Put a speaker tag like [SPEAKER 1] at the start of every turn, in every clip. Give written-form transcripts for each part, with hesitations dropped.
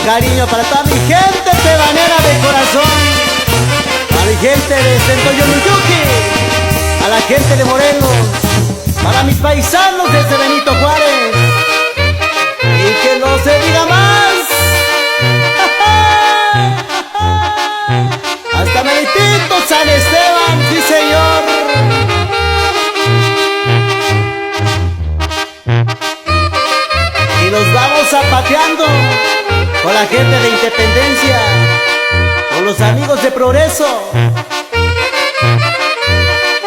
[SPEAKER 1] cariño para toda mi gente tebanera de corazón, a mi gente de Centoyomuyuki, a la gente de Morelos, para mis paisanos desde Benito Juárez, y que no se diga más. Hasta Meritito San Esteban, sí señor. Y nos vamos zapateando con la gente de Independencia, con los amigos de Progreso.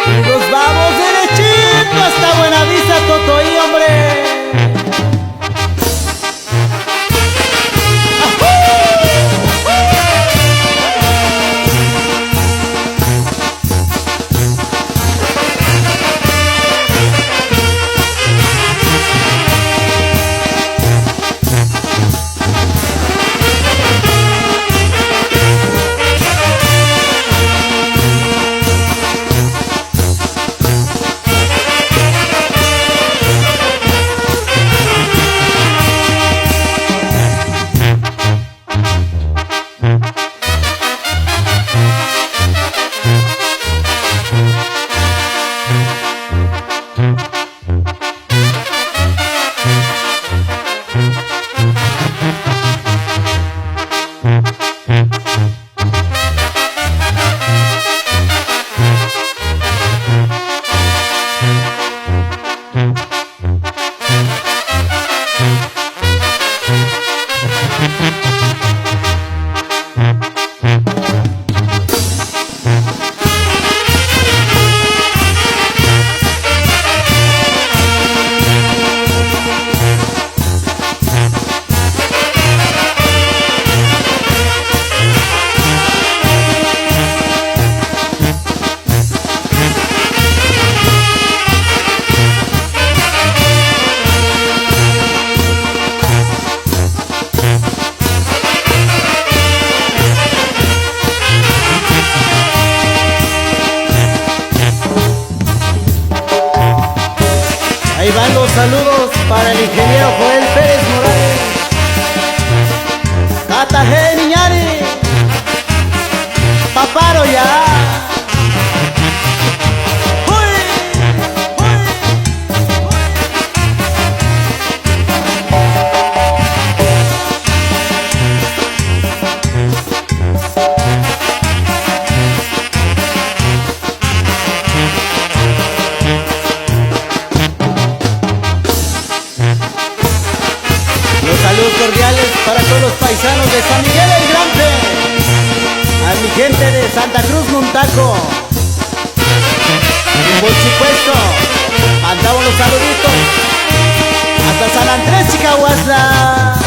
[SPEAKER 1] Y nos vamos derechito hasta Buenavista, Totoí, hombre. Ahí van los saludos para el ingeniero Joel Pérez Morales, Cata Niñari, Paparo ya. Saludos cordiales para todos los paisanos de San Miguel el Grande, a mi gente de Santa Cruz Montaco, y por supuesto mandamos los saluditos hasta San Andrés Chicahuasla.